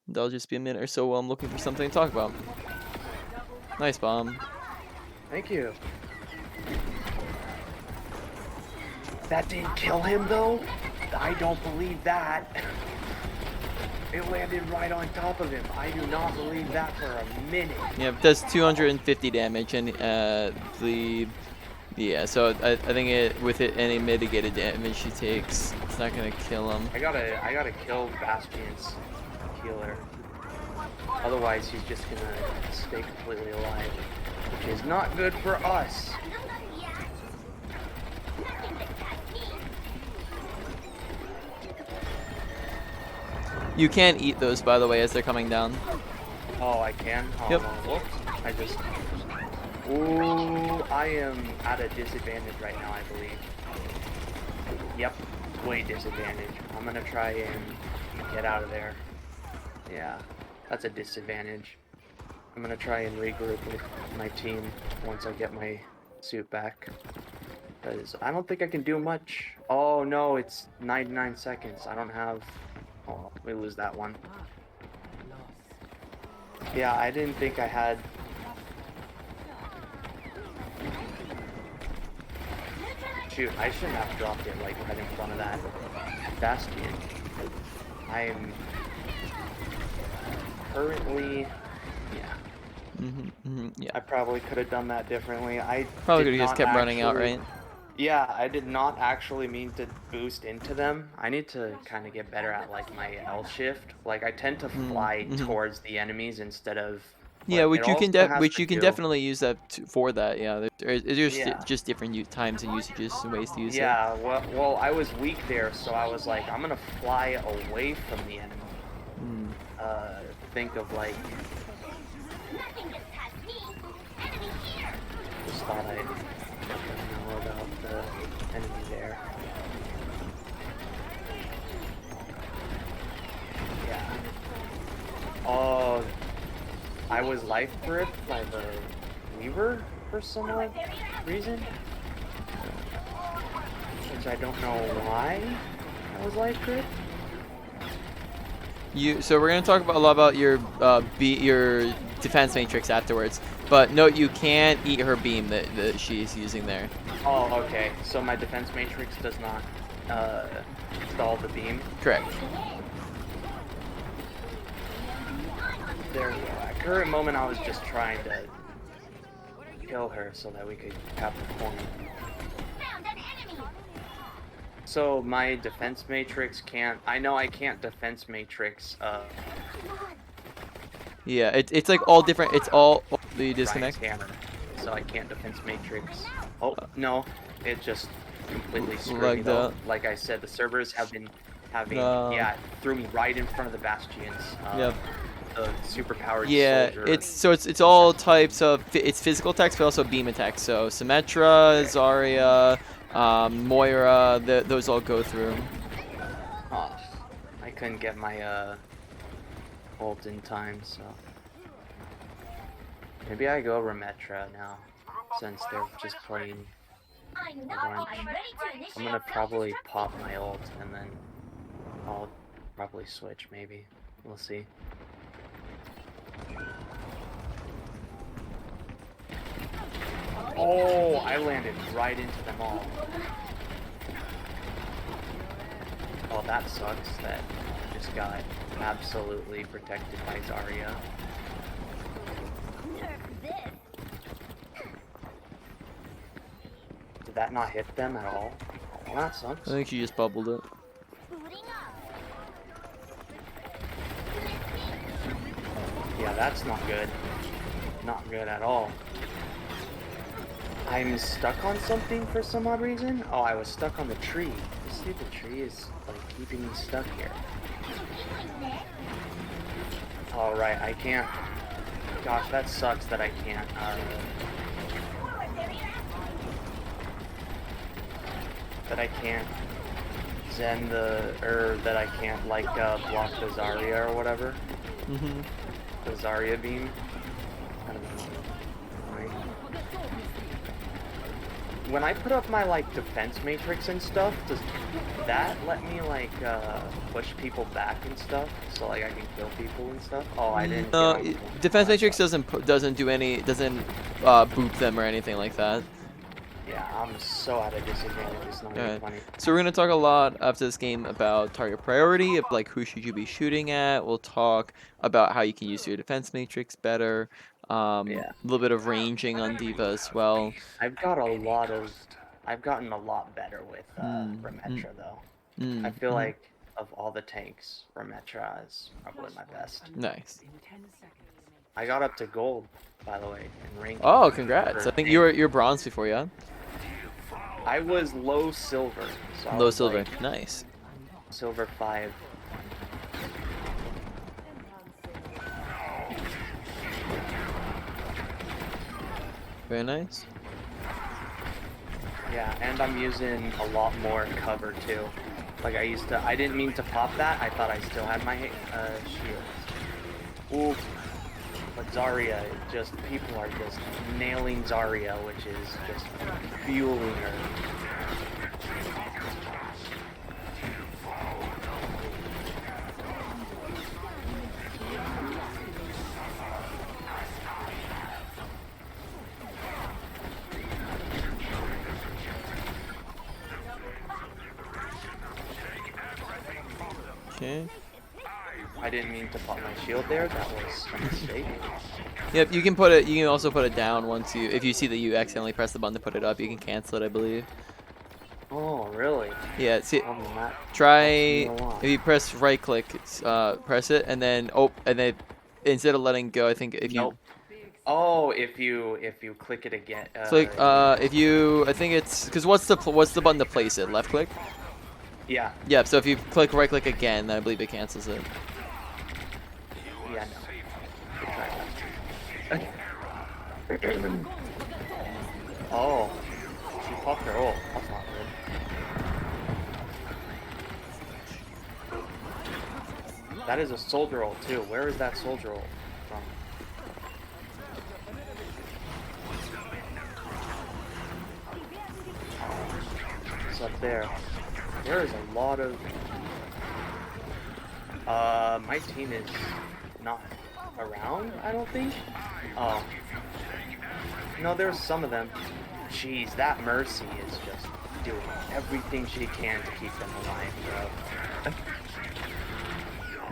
That'll just be a minute or so while I'm looking for something to talk about. Nice bomb. Thank you. That didn't kill him though? I don't believe that. It landed right on top of him. I do not believe that for a minute. Yeah, it does 250 damage, and yeah. So I think with any mitigated damage he takes, it's not gonna kill him. I gotta kill Bastion's healer. Otherwise, he's just gonna stay completely alive, which is not good for us. You can eat those, by the way, as they're coming down. Oh, I can? Oh, Yep. Whoops. I just... Ooh, I am at a disadvantage right now, I believe. Yep, way disadvantage. I'm gonna try and get out of there. Yeah, that's a disadvantage. I'm gonna try and regroup with my team once I get my suit back. Because I don't think I can do much. Oh no, it's 99 seconds. I don't have... Oh, we lose that one. Yeah, I didn't think I had... Shoot, I shouldn't have dropped it like right in front of that Bastion. I'm currently... Yeah. Yeah. I probably could have done that differently. I Probably did could have just not kept running out, actually- right? Yeah, I did not actually mean to boost into them. I need to kind of get better at like my L shift. Like I tend to fly towards the enemies instead of. Yeah, But which it you can also has which to you can do- definitely use that for that. Yeah, there's Yeah. just different times and usages and ways to use it. Yeah, well, I was weak there, so I was like, I'm gonna fly away from the enemy. Think of like. Just thought I'd let them know about the enemy there. Yeah. Oh, I was life gripped by the Weaver for some odd reason. Which I don't know why I was life gripped. So we're gonna talk about a lot about your your defense matrix afterwards. But note you can't eat her beam that she's using there. Oh, okay. So my defense matrix does not stall the beam. Correct. There we go. At current moment, I was just trying to kill her so that we could cap the point. So my defense matrix can't. I know I can't defense matrix. Yeah, it's like all different. It's all. Do you disconnect? Ryan's hammer, so I can't defense matrix. Oh no, it just completely screwed me Like though. that. Like I said, the servers have been having. No. Yeah, it threw me right in front of the bastions. Yep. The superpowered Yeah, soldier. it's all types of it's physical attacks, but also beam attacks. So Symmetra, Zarya, Moira, those all go through. Oh, I couldn't get my ult in time, so maybe I go Remetra now, since they're just playing a bunch. I'm gonna probably pop my ult and then I'll probably switch. Maybe we'll see. Oh, I landed right into them all. Oh, that sucks that I just got absolutely protected by Zarya. Did that not hit them at all? Oh, that sucks. I think she just bubbled it. Yeah, that's not good. Not good at all. I'm stuck on something for some odd reason. Oh, I was stuck on the tree. This stupid tree is like keeping me stuck here. Alright, I can't. Gosh, that sucks that I can't. That I can't Zen or that I can't like block the Zarya or whatever. The Zarya beam. Kind of annoying. when I put up my like defense matrix and stuff, does that let me like push people back and stuff? So like I can kill people and stuff? Oh, I didn't get No, on the defense last matrix one. doesn't boop them or anything like that. Yeah, I'm so at a disadvantage. It's not even Alright, funny. so we're gonna talk a lot after this game about target priority, of like who should you be shooting at. We'll talk about how you can use your defense matrix better. A Yeah, little bit of ranging on Diva as well. I've got a lot of. I've gotten a lot better with Mm, mm, Remetra though. I mm, feel mm. like of all the tanks, Remetra is probably my best. Nice. I got up to gold, by the way, in ranking. Oh, congrats! for I think tank. you're bronze before, yeah. I was low silver, so I Low was silver. like Nice. silver 5. Very nice. Yeah, and I'm using a lot more cover too. Like I didn't mean to pop that. I thought I still had my shield. Ooh, but Zarya, people are just nailing Zarya, which is just fueling her. Okay. I didn't mean to pop my shield there. That was a mistake. Yep, you can put it. You can also put it down if you see that you accidentally press the button to put it up. You can cancel it, I believe. Oh, really? Yeah. See, Oh, that try helps me a if lot. you press right click, press it, and then instead of letting go, I think if Nope. Oh, if you click it again. click, if you, I think it's because what's the button to place it? Left click. Yeah. Yeah. So if you click right click again, then I believe it cancels it. Yeah. No. Good try. Oh, she popped her ult. That's not good. That is a soldier ult too. Where is that soldier ult from? It's up there. There is a lot of. My team is not around. I don't think. Oh. No, there's some of them. Jeez, that Mercy is just doing everything she can to keep them alive,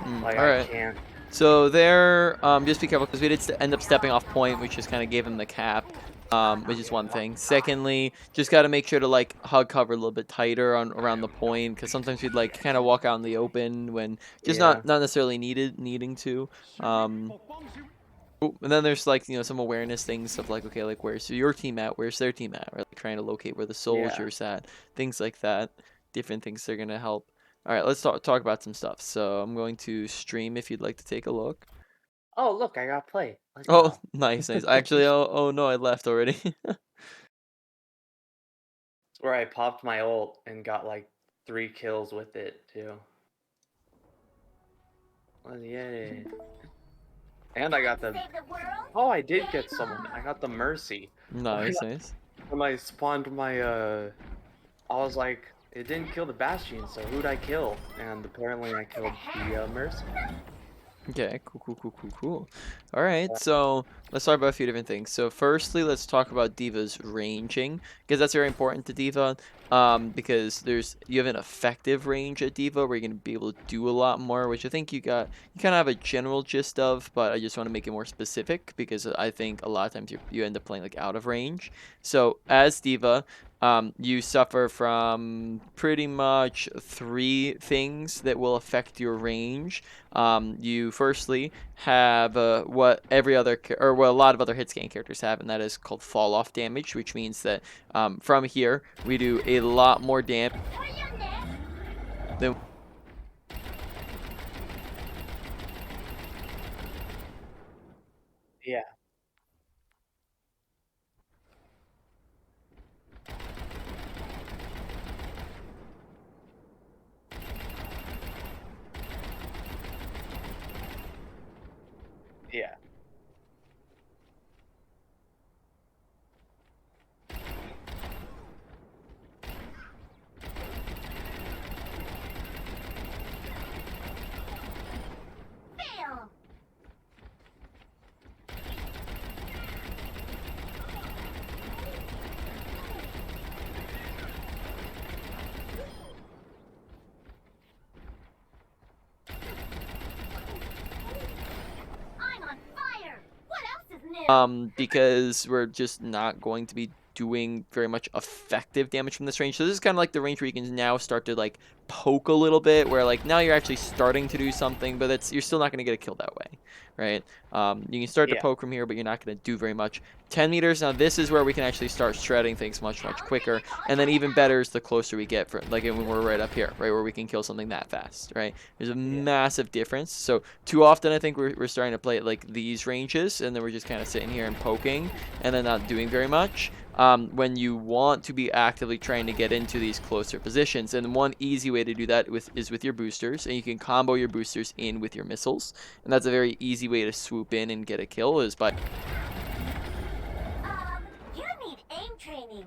bro. Like, all right. I can't. So there, just be careful because we did end up stepping off point, which just kind of gave him the cap, which is one thing. Secondly, just got to make sure to like hug cover a little bit tighter around the point because sometimes we'd like kind of walk out in the open when just not necessarily needing to. And then there's like some awareness things of like, okay, like where's your team at, where's their team at, or like trying to locate where the soldier's at, things like that. Different things that are gonna help. All right, let's talk about some stuff. So I'm going to stream if you'd like to take a look. Oh, look, I got play. Let's Oh, go. nice. Actually, oh no, I left already. Where I popped my ult and got like 3 kills with it too. Oh, yay. And I got the. Oh, I did get someone. I got the Mercy. Nice, nice. When I spawned my I was like, it didn't kill the Bastion, so who'd I kill? And apparently I killed the Mercy. Okay, cool. All right, so let's talk about a few different things. So firstly, let's talk about Diva's ranging, because that's very important to Diva, because you have an effective range at Diva where you're going to be able to do a lot more, which I think you kind of have a general gist of, but I just want to make it more specific, because I think a lot of times you end up playing like out of range. So as Diva, you suffer from pretty much 3 things that will affect your range. You firstly have what a lot of other hitscan characters have, and that is called fall off damage, which means that from here we do a lot more damage than Yeah. Yeah. because we're just not going to be doing very much effective damage from this range. So this is kind of like the range where you can now start to like poke a little bit, where like now you're actually starting to do something, but you're still not going to get a kill that way, right? You can start to Yeah. poke from here, but you're not going to do very much. 10 meters, now this is where we can actually start shredding things much, much quicker, and then even better is the closer we get, for like when we're right up here, right, where we can kill something that fast, right? There's a massive difference. So too often I think we're starting to play at like these ranges, and then we're just kind of sitting here and poking, and then not doing very much. When you want to be actively trying to get into these closer positions. And one easy way to do that is with your boosters, and you can combo your boosters in with your missiles. And that's a very easy way to swoop in and get a kill, is by You need aim training.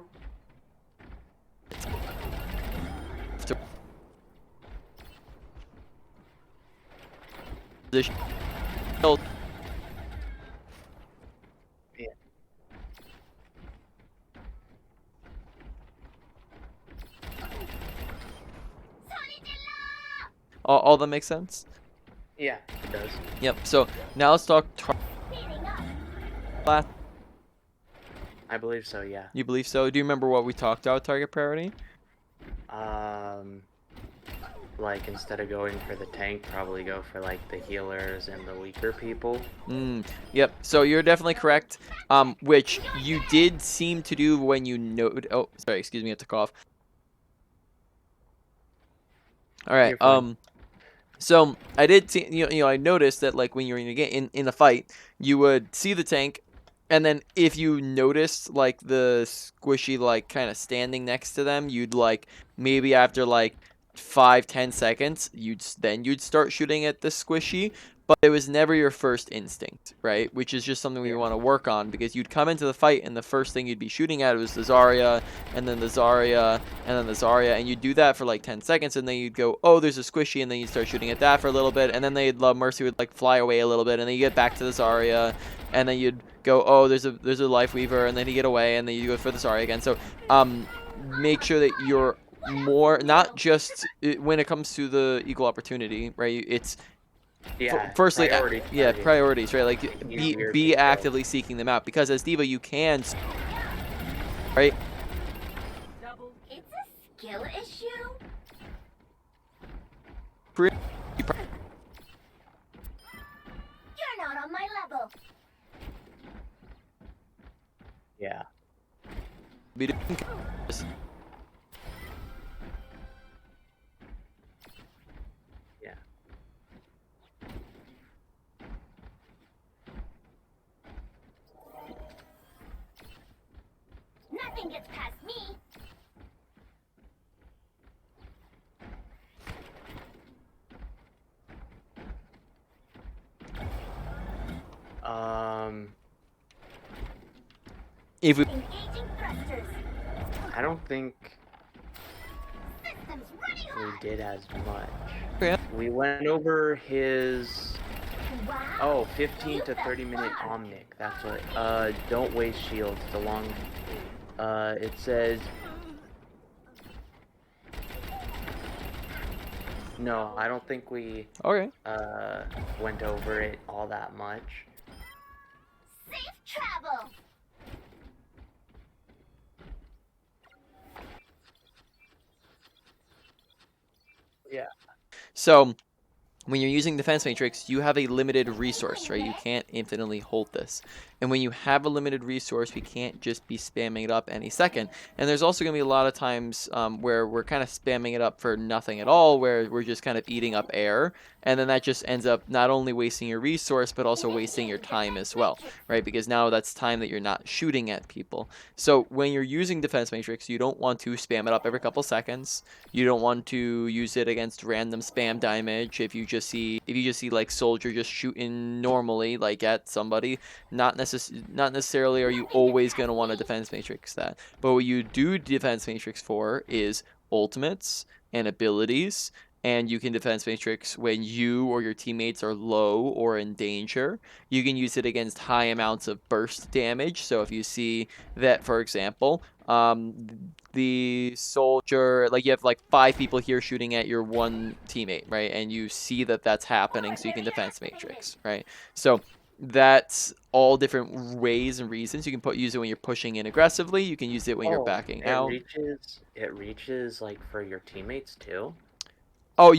position. Yeah. All that makes sense? Yeah, it does. Yep. So now let's talk class. I believe so, yeah. You believe so? Do you remember what we talked about target priority? Like instead of going for the tank, probably go for like the healers and the weaker people. Yep. So you're definitely correct. Which you did seem to do when you noted. Oh, sorry. Excuse me. I took off. All right. You're fine. So I did see. I noticed that like when you're in a fight, you would see the tank, and then if you noticed like the squishy like kind of standing next to them, you'd like maybe after like 5-10 seconds, you'd start shooting at the squishy, but it was never your first instinct, right? Which is just something we Yeah. want to work on, because you'd come into the fight and the first thing you'd be shooting at was the Zarya, and then the Zarya, and then the Zarya, and you'd do that for like 10 seconds, and then you'd go, oh, there's a squishy, and then you'd start shooting at that for a little bit, and then Mercy would like fly away a little bit, and then you get back to the Zarya, and then you'd go, oh, there's a Life Weaver, and then you get away, and then you go for the Zarya again. So make sure that you're more, not just when it comes to the equal opportunity, right? It's Yeah. firstly, Priority yeah, target. priorities, right? Like Easier to be kill. actively seeking them out, because as D.Va you can, right? It's a skill issue. Pre- You're not on my level. Yeah. be doing- Yeah. Nothing gets past me. If we Engaging thrusters. I don't think Systems running we hot. did as much. Yeah. We went over his Wow. 15 to 30-minute Omnic. That's what. Don't waste shields. The long. It says. No, I don't think we okay. went over it all that much. Safe travel. Yeah. So when you're using Defense Matrix, you have a limited resource, right? You can't infinitely hold this. And when you have a limited resource, we can't just be spamming it up any second. And there's also going to be a lot of times where we're kind of spamming it up for nothing at all, where we're just kind of eating up air. And then that just ends up not only wasting your resource, but also wasting your time as well, right? Because now that's time that you're not shooting at people. So when you're using Defense Matrix, you don't want to spam it up every couple seconds. You don't want to use it against random spam damage. If you just see like Soldier just shooting normally like at somebody, not necessarily are you always going to want to Defense Matrix that. But what you do Defense Matrix for is ultimates and abilities, and you can Defense Matrix when you or your teammates are low or in danger. You can use it against high amounts of burst damage. So if you see that, for example, the Soldier, like you have like 5 people here shooting at your one teammate, right? And you see that that's happening, so you can Defense Matrix, right? So that's all different ways and reasons. You can use it when you're pushing in aggressively. You can use it when you're Oh, backing it out. reaches like for your teammates too? Oh,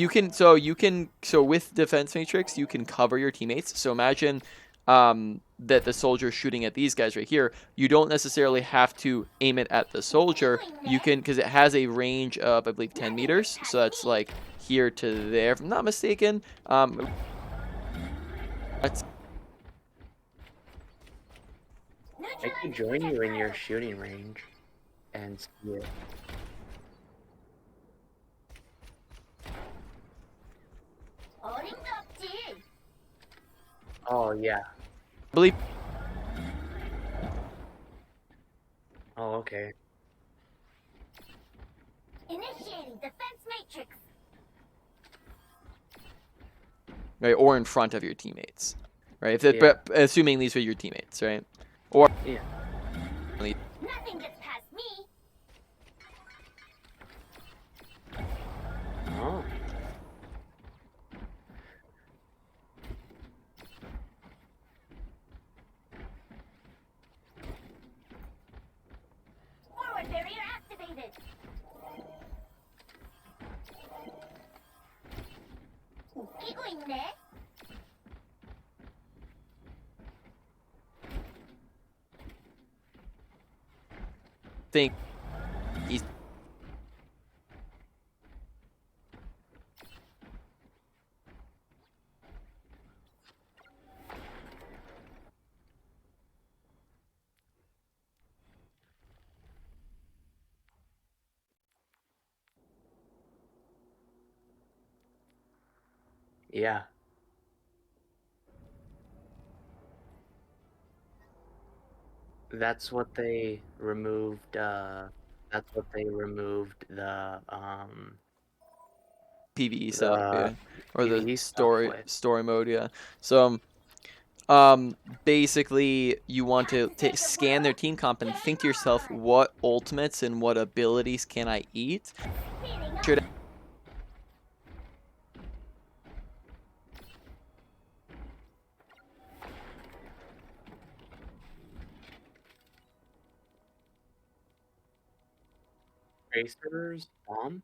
so with defense matrix, you can cover your teammates. So imagine that the soldier's shooting at these guys right here. You don't necessarily have to aim it at the soldier. You can, because it has a range of, I believe, 10 Nothing gets meters. So past that's me. like here to there, if I'm not mistaken. That's I could Neutralizing join you in your projectile. shooting range and see it. Holding up, dude. Oh yeah. I believe Oh okay. Initiating defense matrix. right, or in front of your teammates, right? Yeah. But assuming these are your teammates, right? Or Yeah. Nothing gets past me. Oh. Forward barrier activated. 웃기고 있네. think he's Yeah. That's what they removed, that's what they removed PvE stuff, the yeah, or the PvE stuff story with. story mode, yeah. So basically you want to scan their team comp and think to yourself, what ultimates and what abilities can I eat? Speeding up. Should Tracers, bomb?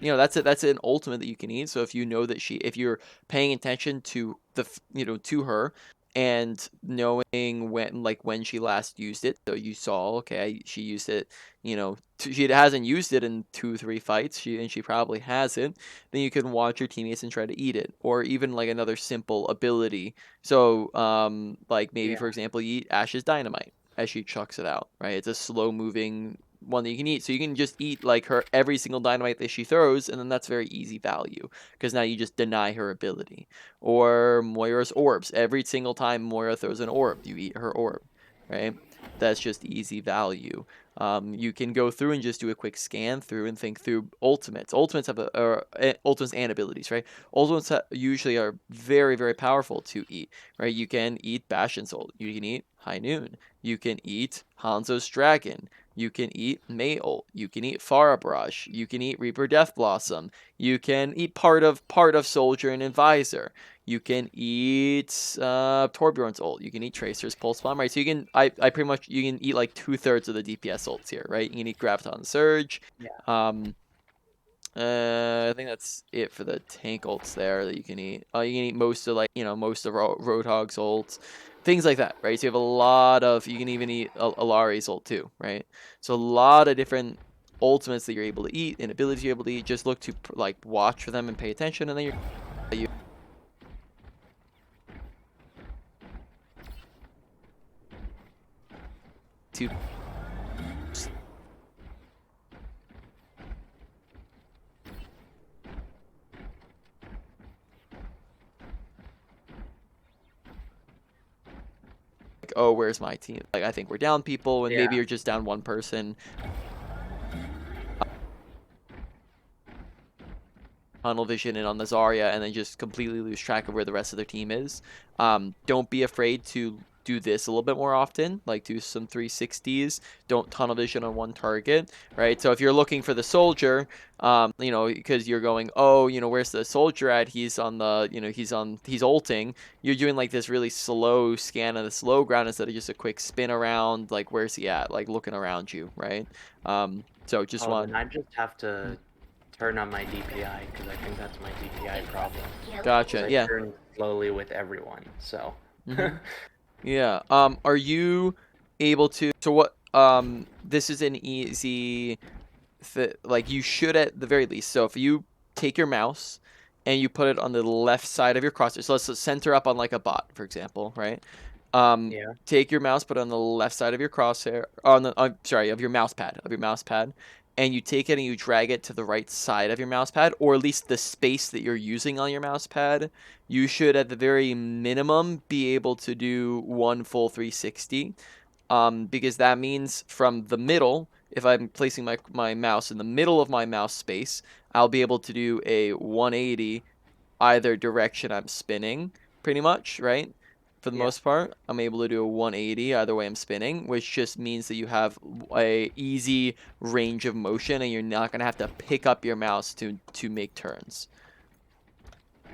that's an ultimate that you can eat. So if you know that if you're paying attention to to her and knowing when she last used it, so you saw, okay, she used it, she hasn't used it in 2 3 fights, she probably hasn't, then you can watch your teammates and try to eat it. Or even like another simple ability, so like maybe Yeah. for example you eat Ash's dynamite as she chucks it out, right? It's a slow moving one that you can eat. So you can just eat like her every single dynamite that she throws, and then that's very easy value because now you just deny her ability. Or Moira's orbs. Every single time Moira throws an orb, you eat her orb, right? That's just easy value. You can go through and just do a quick scan through and think through ultimates. Ultimates have ultimates and abilities, right? Ultimates usually are very, very powerful to eat, right? You can eat Bastion's ult. You can eat High Noon. You can eat Hanzo's Dragon. You can eat May ult. You can eat Farah Barrage. You can eat Reaper Death Blossom. You can eat part of Soldier and Advisor. You can eat Torbjorn's ult. You can eat Tracer's Pulse Bomb, right? So I pretty much, you can eat like 2/3 of the DPS ults here, right? You can eat Graviton Surge. Yeah. I think that's it for the tank ults there that you can eat. You can eat most of most of Roadhog's ults, things like that, right? So you have a lot of. You can even eat Alari's ult too, right? So a lot of different ultimates that you're able to eat and abilities you're able to eat. Just look to like watch for them and pay attention, and then you to like, oh, where's my team? Like, I think we're down people, and Yeah. maybe you're just down one person. Tunnel vision in on the Zarya, and then just completely lose track of where the rest of their team is. Don't be afraid to do this a little bit more often, like do some 360s, don't tunnel vision on one target, right? So if you're looking for the soldier, you know, because you're going, oh, you know, where's the soldier at? He's on the, you know, he's ulting. You're doing like this really slow scan of the slow ground instead of just a quick spin around, like where's he at? Like looking around you, right? So just Oh, want, then I just have to turn on my DPI because I think that's my DPI problem. Because gotcha, I yeah. turn slowly with everyone, so. Mm-hmm. Yeah. Are you able to? So what? This is an easy. Like you should at the very least. So if you take your mouse and you put it on the left side of your crosshair, so let's center up on like a bot, for example, right? Yeah. Take your mouse, put it on the left side of your crosshair, on the sorry, of your mouse pad, and you take it and you drag it to the right side of your mouse pad, or at least the space that you're using on your mouse pad. You should, at the very minimum, be able to do one full 360, because that means from the middle, if I'm placing my mouse in the middle of my mouse space, I'll be able to do a 180 either direction I'm spinning, pretty much, right? For the Yeah. most part, I'm able to do a 180 either way I'm spinning, which just means that you have a easy range of motion and you're not gonna have to pick up your mouse to make turns.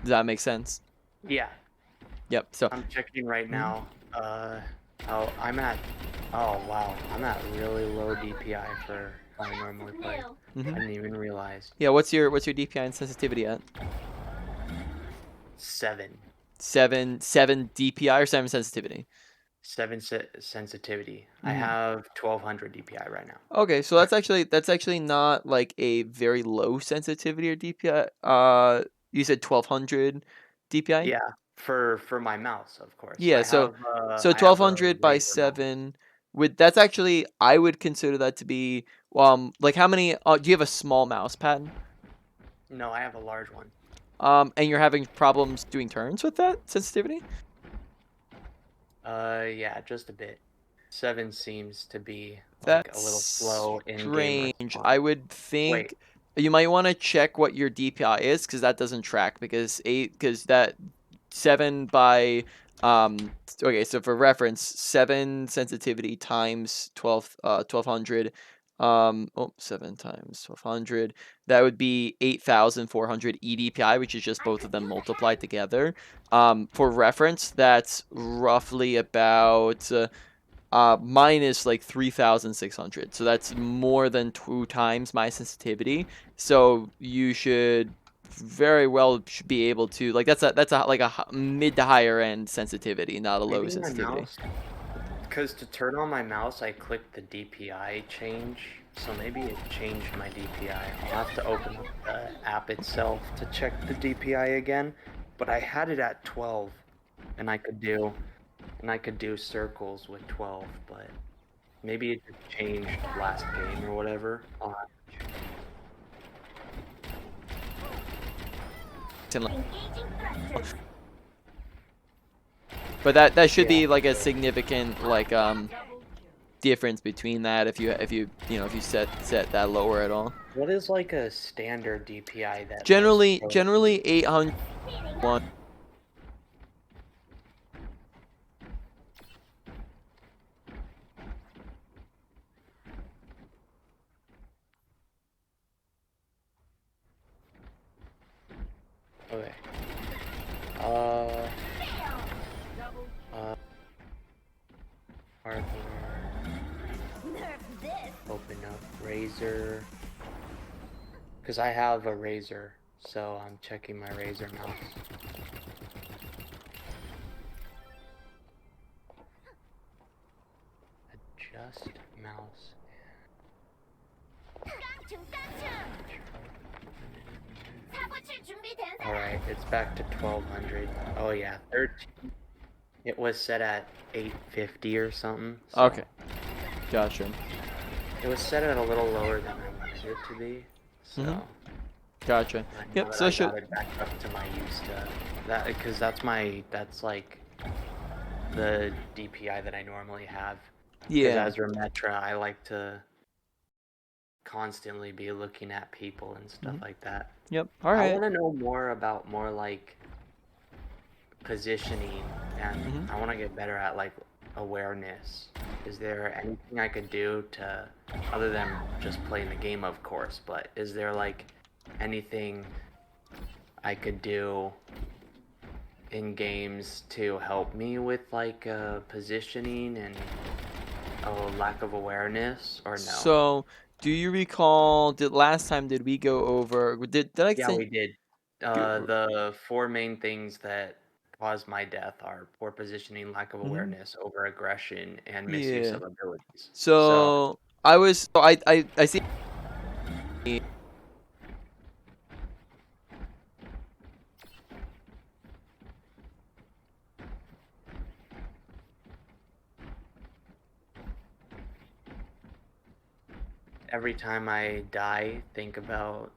Does that make sense? Yeah. Yep. So, I'm checking right mhm. now. Oh, I'm at. Oh wow, I'm at really low DPI for how I normally play. I Mhm. didn't even realize. Yeah. What's your DPI and sensitivity at? 7. Seven DPI or 7 sensitivity? 7 sensitivity. I Mhm. have 1200 DPI right now. Okay, so that's actually not like a very low sensitivity or DPI. You said 1200 DPI? Yeah, for my mouse, of course. Yeah, so I have a 1200 by Razer mouse. 7 with that's actually I would consider that to be like how many do you have a small mouse pad? No, I have a large one. And you're having problems doing turns with that sensitivity? Yeah, just a bit. 7 seems to be like a little That's slow in-game strange. response. I would Wait, think you might want to check what your DPI is because that doesn't track because that 7 by okay, so for reference, 7 sensitivity times 1200 7 times 1200, that would be 8400 EDPI, which is just both of them multiplied together. For reference, that's roughly about minus like 3600, so that's more than 2 times my sensitivity. So you should very well should be able to like that's a like a mid to higher end sensitivity, not a low maybe my sensitivity. mouse. Because to turn on my mouse, I clicked the DPI change. So maybe it changed my DPI. I'll have to open up the app itself to check the DPI again. But I had it at 12, and I could do circles with 12. But maybe it just changed last game or whatever. Engaging thrusters. But that should Yeah. be like a significant like difference between that if you set that lower at all. What is like a standard DPI that most Generally pros generally use? 800. Speeding up. Okay. Uh, hardware. Nerf this. Open up Razer. Because I have a Razer, so I'm checking my Razer mouse. Adjust mouse. 깡충 깡충. 사고칠 준비된 사람. Alright, it's back to 1200. Oh yeah, 13. It was set at 850 or something. So Okay, gotcha. it was set at a little lower than I wanted it to be. So Gotcha. I know Yep, that so I should got it back up to my used to that because that's like the DPI that I normally have. Because yeah. as Remetra, I like to constantly be looking at people and stuff like that. Yep. All I right. want to know more about more like positioning, and I want to get better at like awareness. Is there anything I could do to, other than just playing the game, of course, but is there like anything I could do in games to help me with like positioning and a lack of awareness, or no? So, do you recall? Did last time did we go over? Did I Yeah, send? we did. Do, The four main things that cause my death are poor positioning, lack of mhm. awareness, over aggression, and misuse Yeah. of abilities. So, So I was. So I see. every time I die, think about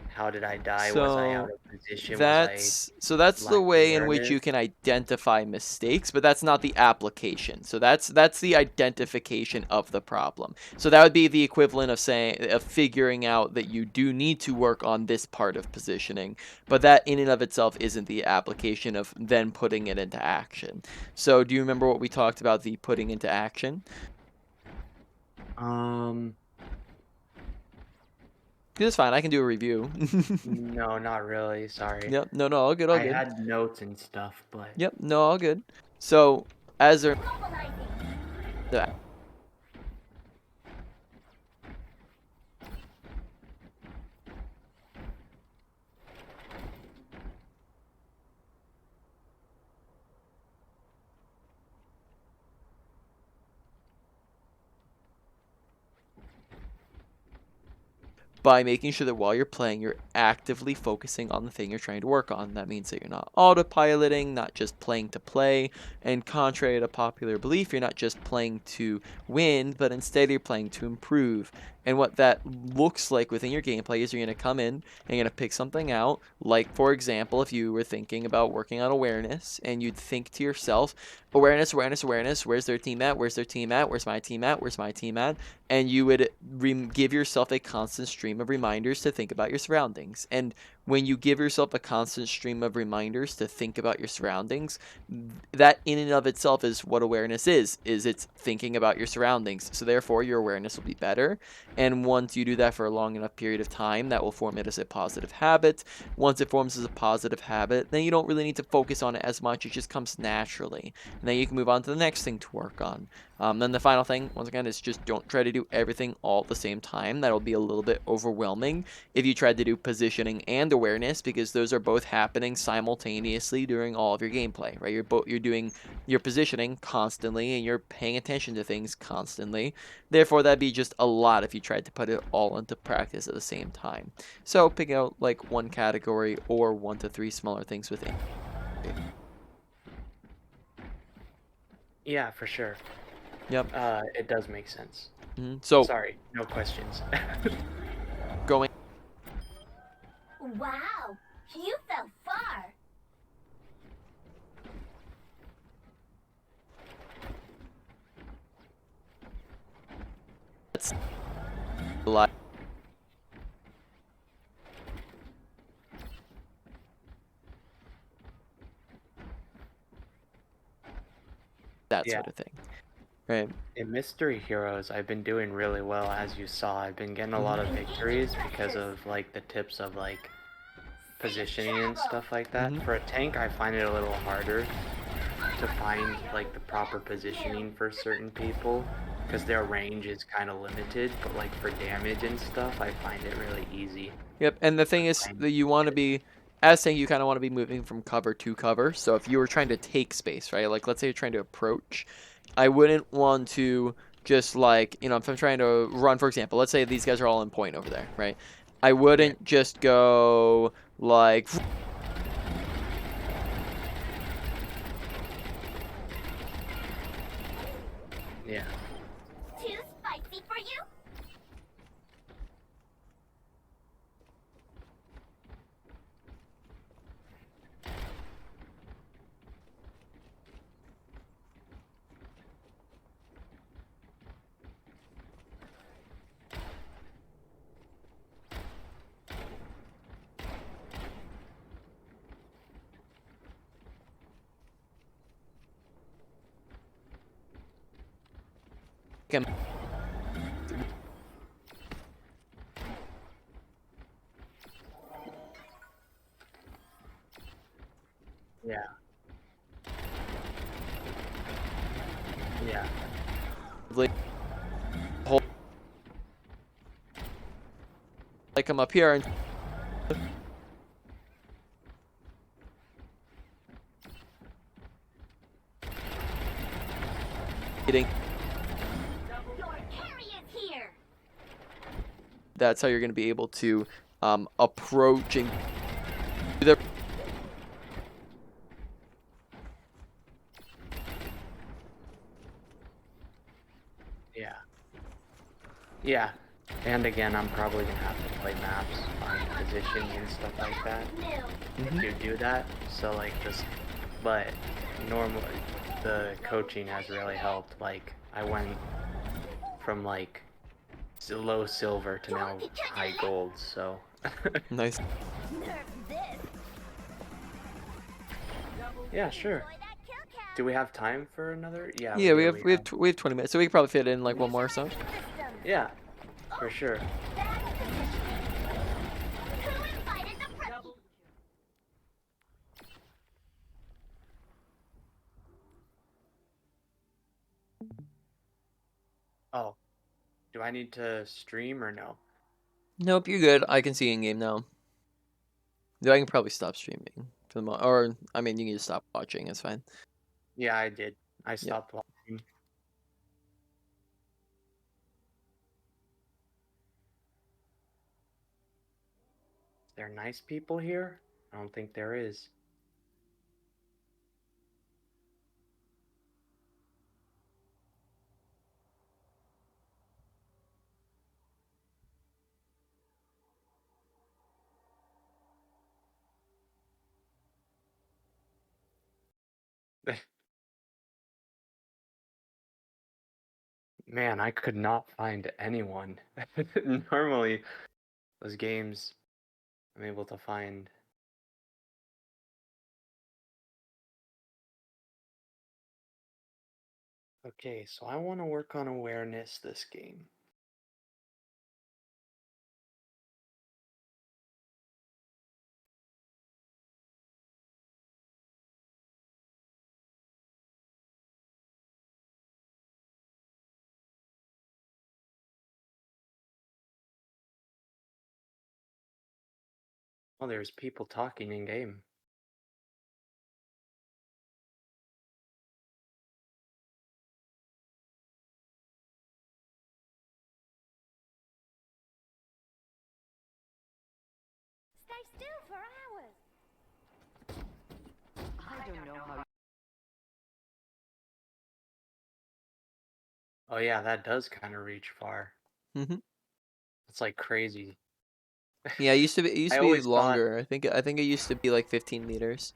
how did I die? Was I out So of position? Was I that's the lack of way in which awareness? you can identify mistakes, but that's not the application. So that's the identification of the problem. So that would be the equivalent of saying of figuring out that you do need to work on this part of positioning, but that in and of itself isn't the application of then putting it into action. So do you remember what we talked about the putting into action? Um, It's fine. I can do a review. no, not really. Sorry. Yep. No, all good, all I good. had notes and stuff, but Yep. No, all good. So as a Mobilizing. the by making sure that while you're playing, you're actively focusing on the thing you're trying to work on. That means that you're not autopiloting, not just playing to play, and contrary to popular belief, you're not just playing to win, but instead you're playing to improve. And what that looks like within your gameplay is you're going to come in and you're going to pick something out. Like, for example, if you were thinking about working on awareness and you'd think to yourself, awareness, awareness, awareness, where's their team at? Where's their team at? Where's my team at? Where's my team at? And you would give yourself a constant stream of reminders to think about your surroundings. And when you give yourself a constant stream of reminders to think about your surroundings, that in and of itself is what awareness is it's thinking about your surroundings. So therefore your awareness will be better, and once you do that for a long enough period of time, that will form it as a positive habit. Once it forms as a positive habit, then you don't really need to focus on it as much. It just comes naturally, and then you can move on to the next thing to work on. Then the final thing, once again, is just don't try to do everything all at the same time. That'll be a little bit overwhelming if you tried to do positioning and awareness, because those are both happening simultaneously during all of your gameplay, right? You're doing your positioning constantly and you're paying attention to things constantly. Therefore, that'd be just a lot if you tried to put it all into practice at the same time. So pick out like one category or 1 to 3 smaller things within. yeah, for sure. Yep. It does make sense. So Sorry, no questions. going. Wow, you fell far. That's a lot. That Yeah. sort of thing, right? In Mystery Heroes, I've been doing really well, as you saw. I've been getting a lot of Mhm. victories because of like the tips of like positioning and stuff like that. Mhm. For a tank, I find it a little harder to find like the proper positioning for certain people because their range is kind of limited, but like for damage and stuff, I find it really easy Yep, and the to thing is find that you want to it. be, as saying, you kind of want to be moving from cover to cover. So if you were trying to take space, right? Like let's say you're trying to approach, I wouldn't want to just like, if I'm trying to run, for example, let's say these guys are all in point over there, right? I Yeah, wouldn't just go like yeah. Too spicy for you? him. Yeah. Yeah. Like, hold, like him up here and hitting. Your carry is here. That's how you're going to be able to approach and do the Yeah. Yeah. And again, I'm probably gonna have to play maps on positions and stuff like that New. to do that. So like just, but normally the coaching has really helped. Like I went from like low silver to now high gold. So nice. Nerf this. yeah, sure. Enjoy that kill count. Do we have time for another? Yeah, Yeah, we have we we have we have 20 minutes, so we can probably fit in like one more or so. System. Yeah, for sure. Bad position. Who invited the prep? Oh, do I need to stream or no? Nope, you're good. I can see in game now. Though I can probably stop streaming for the or I mean, you can just stop watching. It's fine. Yeah, I did. I Yep. stopped watching. Is there nice people here? I don't think there is. Man, I could not find anyone. Normally, those games, I'm able to find. Okay, so I want to work on awareness this game. Oh, there's people talking in game. Stay still for hours. I don't know how. Oh yeah, that does kind of reach far. Mhm. It's like crazy. Yeah, it used I to be always thought longer. I think it used to be like 15 meters.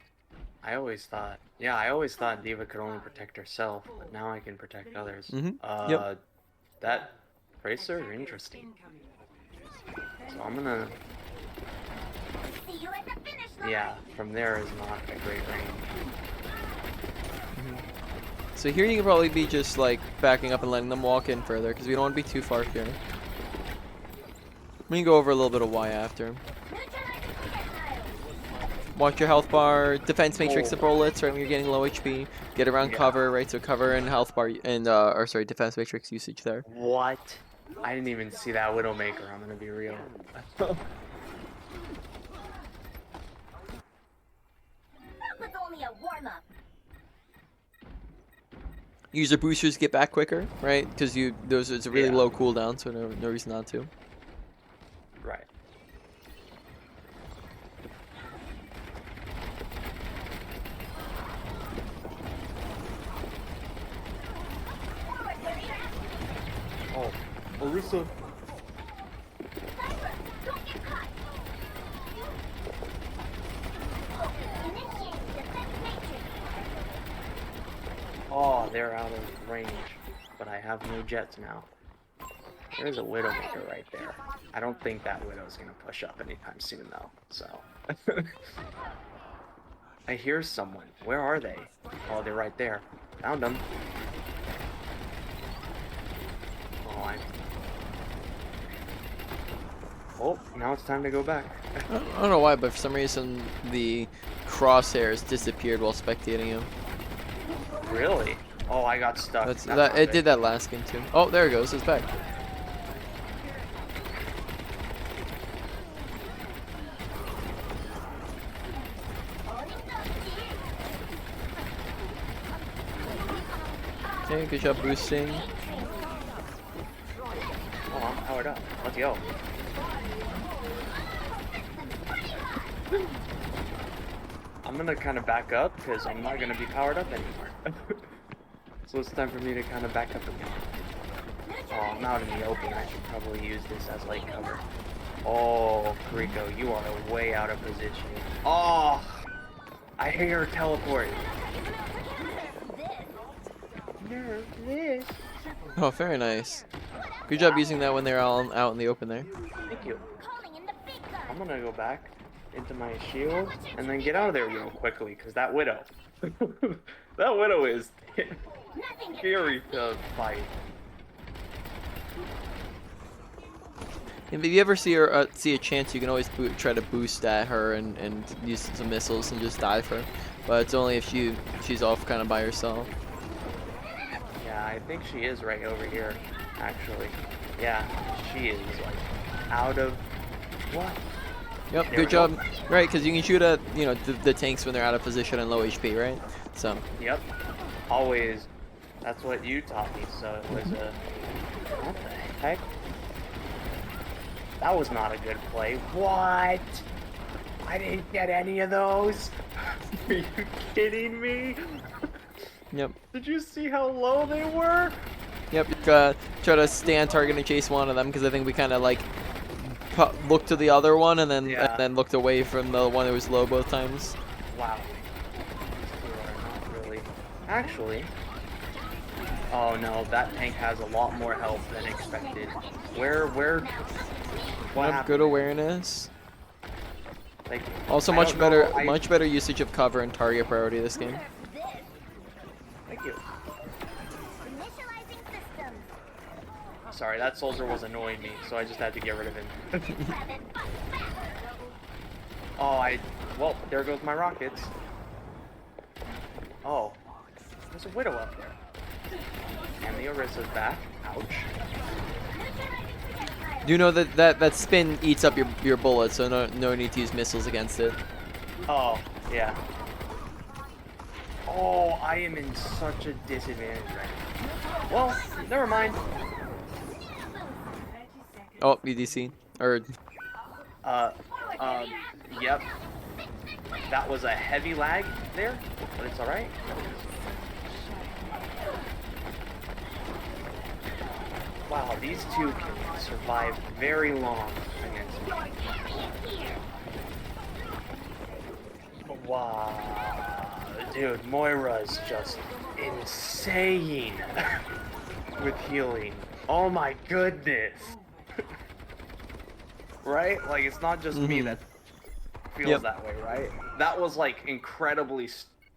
I always thought, yeah, I always thought Diva could only protect herself, but now I can protect others. Mhm. Yep. That racer, interesting. So I'm gonna, See you at the finish line. yeah, from there is not a great range. So here you can probably be just like backing up and letting them walk in further because we don't want to be too far here. We can go over a little bit of Y after. Neutralize the projectile. Watch your health bar, defense matrix Oh. of bullets, right when you're getting low HP. Get around Yeah. cover, right? So cover and health bar and or sorry, defense matrix usage there. What? I didn't even see that Widowmaker, I'm gonna be real. That was only a warm-up. Use your boosters to get back quicker, right? Because it's a really Yeah. low cooldown, so no reason not to. Right. Forward, warrior. Oh, Orisa. Sniper, don't get caught. Initiate defense matrix. Oh, they're out of range, but I have no jets now. There's a Widowmaker right there. I don't think that Widow's gonna push up anytime soon, though. So, I hear someone. Where are they? Oh, they're right there. Found them. why. Oh, now it's time to go back. I don't know why, but for some reason the crosshairs disappeared while spectating him. Really? Oh, I got stuck. That's That's that. not It good. did that last game too. Oh, there it goes. It's back. Okay, good job boosting. Oh, I'm powered up. Let's go. I'm gonna kind of back up because I'm not gonna be powered up anymore. So it's time for me to kind of back up again. Oh, I'm out in the open. I should probably use this as light cover. Oh, Rico, you are way out of position. Oh, I hate her teleport. Nervous. Oh, very nice. Good job using that when they're all out in the open there. Thank you. I'm gonna go back into my shield and then get out of there real quickly because that widow. That widow is scary to fight. If you ever see her see a chance, you can always try to boost at her and use some missiles and just dive her. But it's only if she's off kind of by herself. Yeah, I think she is right over here, actually. Yeah, she is like out of what? Yep, There we good go. job. Right, because you can shoot at the tanks when they're out of position and low HP, right? So Yep. Always. That's what you taught me. So it was a. What the heck? That was not a good play. What? I didn't get any of those. Are you kidding me? yep, Did you see how low they were? yep. Try to stay on target and chase one of them because I think we kind of like looked to the other one and Yeah. then looked away from the one that was low both times. Wow. These two are not really. Actually. Oh no, that tank has a lot more health than expected. Where? What Yep, happened? good awareness. Like, Also I much don't better know, much better usage of cover and target priority this game. Thank you. Sorry, that soldier was annoying me, so I just had to get rid of him. Well, there goes my rockets. Oh, there's a widow up there. And the Orissa's back. Ouch. Do you know that spin eats up your bullets, so no need to use missiles against it. Oh, yeah. Oh, I am in such a disadvantage right now. Well, never mind. Oh, UDC or Yep. That was a heavy lag there, but it's alright. Wow, these two can survive very long against me. Wow. Dude, Moira's just insane with healing. Oh my goodness. Right? Like, it's not just me Mhm. that feels Yep. that way, right? That was like incredibly,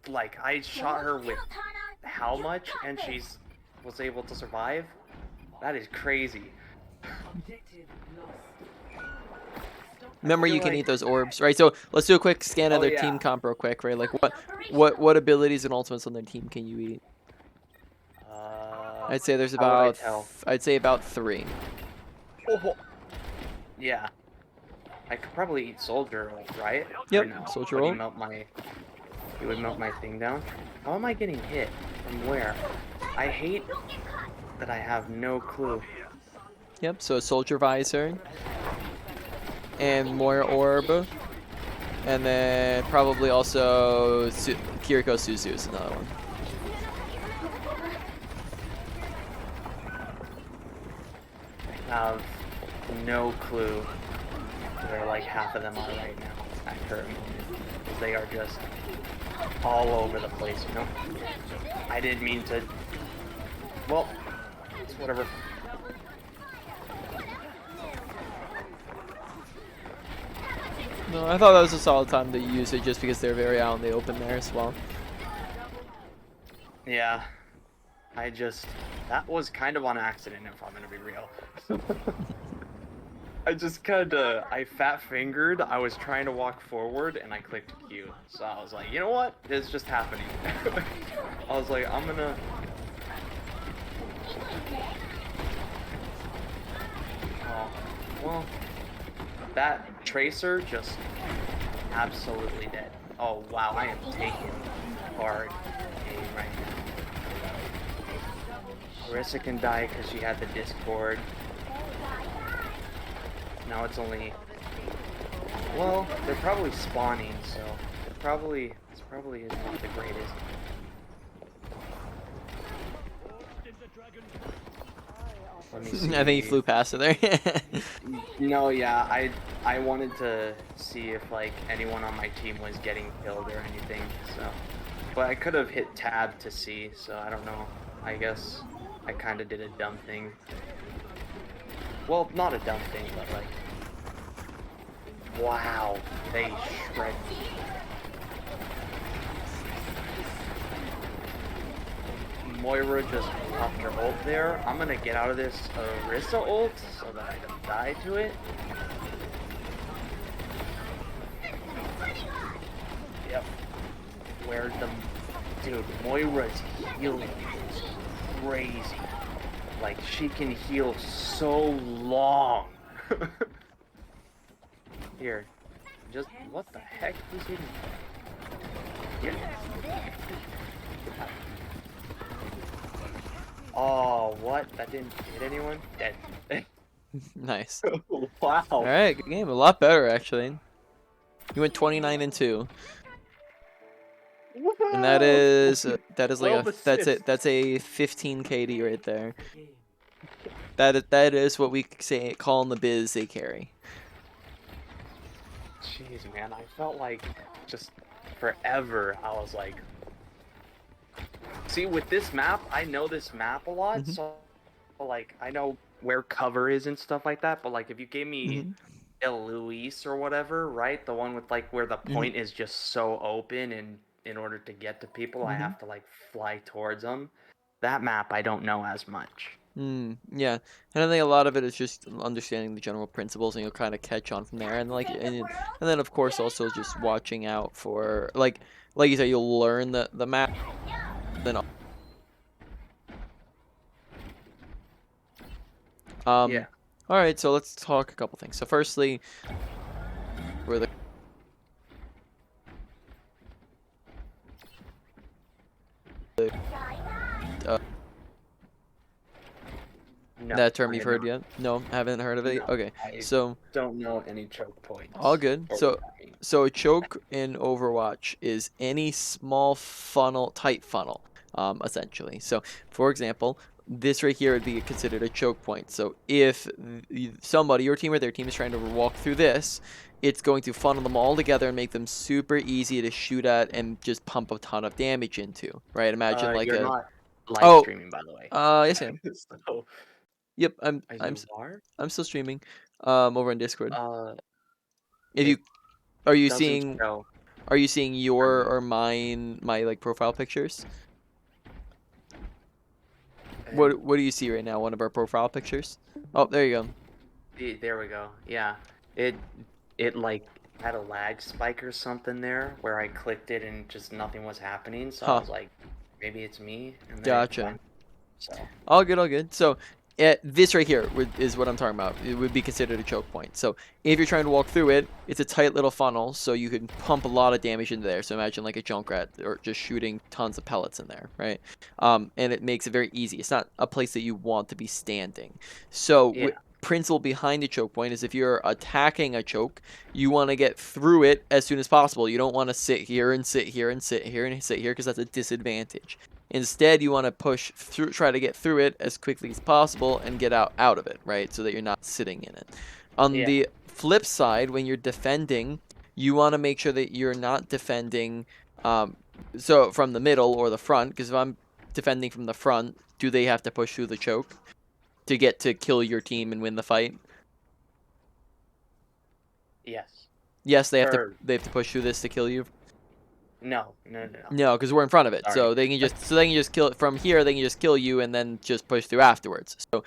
like, I shot her with how much and she's was able to survive? That is crazy. Remember, feel you can like- eat those orbs, right? So let's do a quick scan of Oh, their yeah. team comp real quick, right? Like what abilities and ultimates on their team can you eat? I'd say there's how would I about tell? I'd say about 3. Oh, yeah. I could probably eat soldier, right? Yep, Or no? soldier Would he ult. melt my? He would melt my thing down. How am I getting hit? From where? I hate that I have no clue. Yep. So soldier visor and more orb, and then probably also Kiriko Suzu is another one. I have no clue where like half of them are right now at current moment. 'Cause they are just all over the place, you know? I didn't mean to. Well, it's whatever. No, I thought that was a solid time to use it just because they're very out in the open there as well. Yeah. that was kind of on accident, if I'm gonna be real. I fat fingered. I was trying to walk forward and I clicked Q. So I was like, you know what? It's just happening. I was like, I'm gonna. Oh, well, that tracer just absolutely dead. Oh wow, I am taking hard aim right now. Marissa can die because she had the Discord. Now it's only. Well, they're probably spawning, so this probably is not the greatest. Let me see. I think he flew past it there. No, yeah, I wanted to see if like anyone on my team was getting killed or anything, so. But I could have hit tab to see, so I don't know. I guess I kind of did a dumb thing. Well, not a dumb thing, but like. Wow, they shred me. Moira just popped her ult there. I'm gonna get out of this Orisa ult so that I don't die to it. Yep. Where the... Dude, Moira's healing is crazy. Like, she can heal so long. Here. Just... What the heck? Who's hitting? Here. Oh, what? That didn't hit anyone? Dead. Nice. Wow. All right, good game. A lot better actually. You went 29-2, and that is like 12 that's assists. it. That's a 15 KD right there. That is what we call in the biz a carry. Jeez, man, I felt like just forever. I was like, see, with this map, I know this map a lot, so like I know where cover is and stuff like that. But like, if you gave me El Luis or whatever, right, the one with like where the point is just so open, and in order to get to people, I have to like fly towards them. That map, I don't know as much. Yeah, and I think a lot of it is just understanding the general principles, and you'll kind of catch on from there. And like, and then of course also just watching out for like you said, you'll learn the map. Then Yeah. all right, so let's talk a couple things. So firstly, where the No, that term I you've have heard not. yet? No, haven't heard of it. No, Okay, I so don't know any choke points. all good. or So what that means. so a choke in Overwatch is any small funnel, tight funnel, essentially. So for example, this right here would be considered a choke point. So if somebody, your team or their team, is trying to walk through this, it's going to funnel them all together and make them super easy to shoot at and just pump a ton of damage into. Right? Imagine like You're a not live oh, streaming, by the way. yes I am. So, Yep, I'm you are? I'm still streaming, over on Discord. Uh, If it you are you doesn't seeing show for your me. or mine my like profile pictures? And What do you see right now? One of our profile pictures? Oh, there you go. there we go. Yeah, it like had a lag spike or something there where I clicked it and just nothing was happening. So I Huh. was like, maybe it's me. And then Gotcha. so All good, all good. So, this right here is what I'm talking about. It would be considered a choke point. So, if you're trying to walk through it, it's a tight little funnel, so you can pump a lot of damage into there. So, imagine like a Junkrat or just shooting tons of pellets in there, right? And it makes it very easy. It's not a place that you want to be standing. So, yeah, principle behind a choke point is if you're attacking a choke, you want to get through it as soon as possible. You don't want to sit here and sit here and sit here and sit here because that's a disadvantage. Instead, you want to push through, try to get through it as quickly as possible and get out of it, right? So that you're not sitting in it. On yeah, the flip side, when you're defending, you want to make sure that you're not defending so from the middle or the front, because if I'm defending from the front, do they have to push through the choke to get to kill your team and win the fight? yes. Yes, they have to Or push through this to kill you. No, no, no, no. No, because we're in front of it, Sorry. so they can just kill it from here. They can just kill you and then just push through afterwards. So,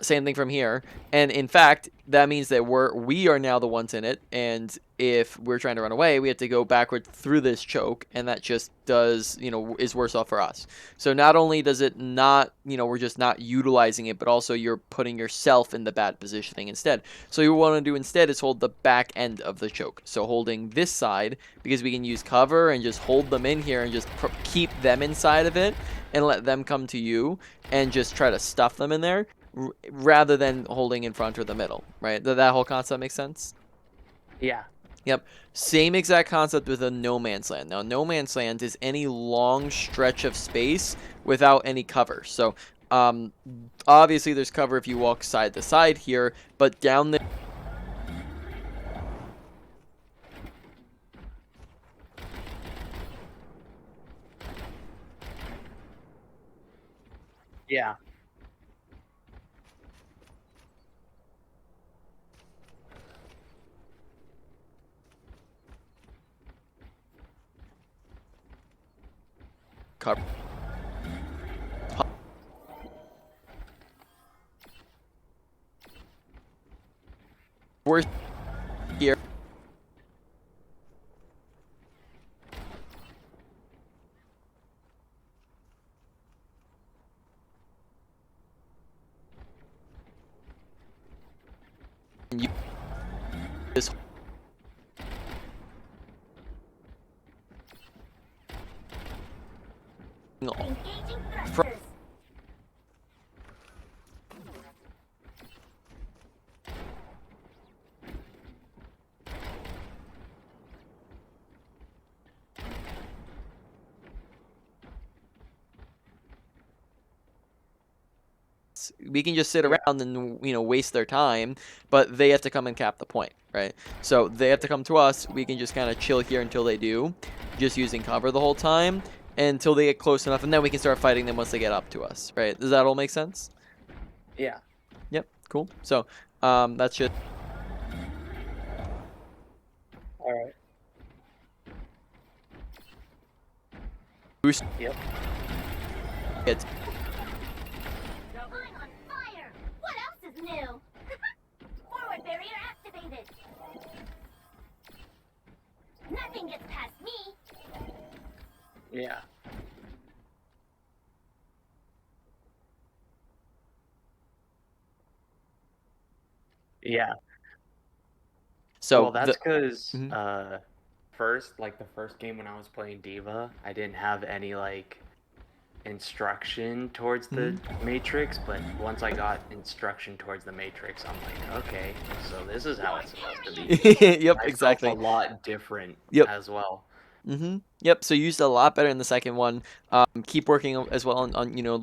same thing from here. And in fact, that means that we are now the ones in it. And if we're trying to run away, we have to go backward through this choke, and that just does is worse off for us. So not only does it not we're just not utilizing it, but also you're putting yourself in the bad positioning instead. So what you want to do instead is hold the back end of the choke. So holding this side, because we can use cover and just hold them in here and just keep them inside of it and let them come to you and just try to stuff them in there rather than holding in front or the middle, right? That whole concept makes sense? Yeah. Yep. Same exact concept with a no man's land. Now, no man's land is any long stretch of space without any cover. So, obviously there's cover if you walk side to side here, but down there, Yeah. cover. We're here. This Engaging thrusters. we can just sit Yeah. around and waste their time, but they have to come and cap the point, right? So they have to come to us. We can just kind of chill here until they do, just using cover the whole time until they get close enough, and then we can start fighting them once they get up to us, right? Does that all make sense? Yeah. Yep, cool. So that's just All right. boost Yep. it. I'm on fire. What else is new? Forward barrier activated. Nothing gets past me. Yeah. Yeah. So Well, that's because Mhm. first, like the first game when I was playing Diva, I didn't have any like instruction towards the Matrix, but once I got instruction towards the Matrix, I'm like, okay, so this is how it's supposed to be. Yep, Myself a exactly. lot different Yep. as well. Yep. So you used a lot better in the second one. Keep working as well on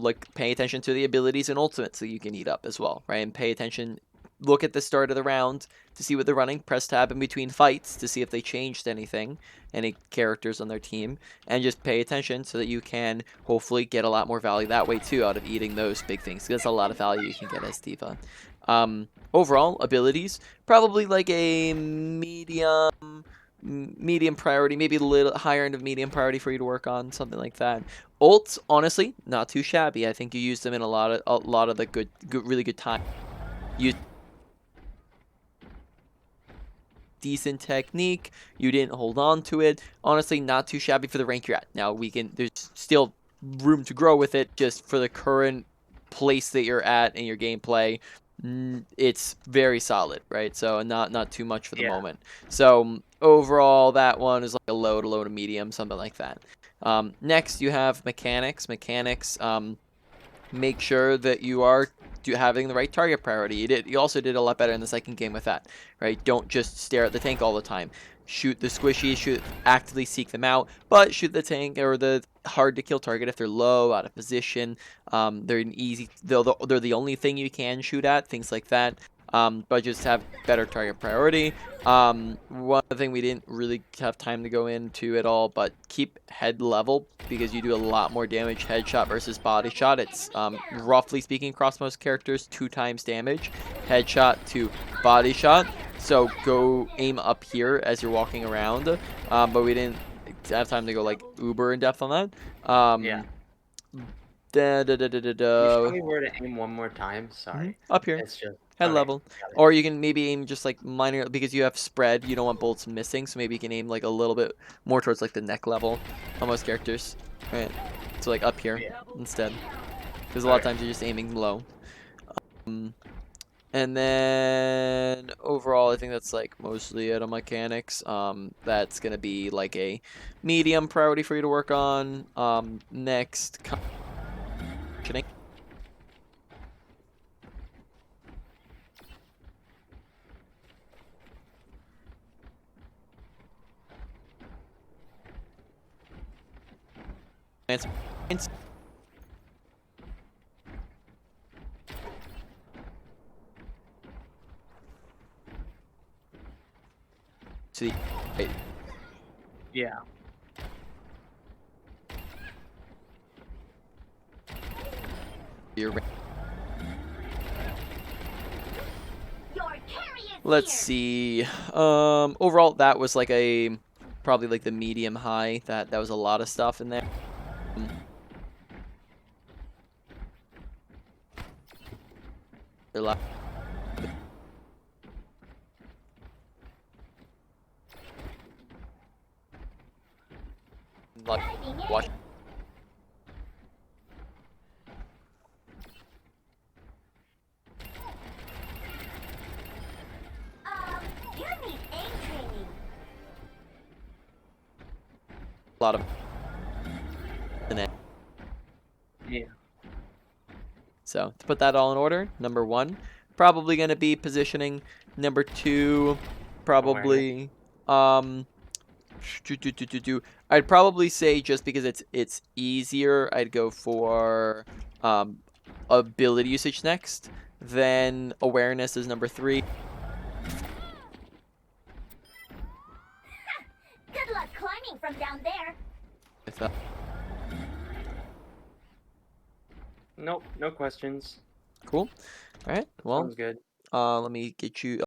like paying attention to the abilities and ultimates so you can eat up as well, right? And pay attention. Look at the start of the round to see what they're running. Press tab in between fights to see if they changed anything, any characters on their team, and just pay attention so that you can hopefully get a lot more value that way too out of eating those big things. That's a lot of value you can get as Diva. Overall abilities probably like a medium priority, maybe a little higher end of medium priority for you to work on, something like that. Ults, honestly, not too shabby. I think you used them in a lot of the really good time. You decent technique. You didn't hold on to it. Honestly, not too shabby for the rank you're at. Now there's still room to grow with it. Just for the current place that you're at in your gameplay, it's very solid, right? So not too much for the Yeah. moment. So overall, that one is like a low to medium, something like that. Next, you have mechanics. Mechanics. Make sure that you are having the right target priority. You also did a lot better in the second game with that, right? Don't just stare at the tank all the time. Shoot the squishies, actively seek them out, but shoot the tank or the hard to kill target if they're low, out of position. They're the only thing you can shoot at, things like that. But just have better target priority. One thing we didn't really have time to go into at all, but keep head level because you do a lot more damage headshot versus body shot. It's roughly speaking across most characters 2 times damage headshot to body shot. So go aim up here as you're walking around. But we didn't have time to go like uber in depth on that. Yeah. Da, da, da, da, da, Can you show da. me where to aim one more time? Sorry. Up here, It's just head okay. level, Got it. or you can maybe aim just like minor because you have spread. You don't want bolts missing, so maybe you can aim like a little bit more towards like the neck level on most characters. Right, so like up here Yeah. instead, because a lot of Okay. times you're just aiming low. Um, And then overall, I think that's like mostly it on mechanics. That's gonna be like a medium priority for you to work on. Next, conditioning. To the right, Yeah. your Your carry is let's here. see. Overall, that was like a probably like the medium high. That was a lot of stuff in there. A lot- lot- Diving Watch. in. You need aim training. A lot of in it. Yeah. So to put that all in order, number 1, probably gonna be positioning. Number 2, Awareness. probably I'd probably say just because it's easier, I'd go for um ability usage next. Then awareness is number 3. Good luck climbing from down there. If, Nope. No questions. cool. All right. Well, Sounds good. let me get you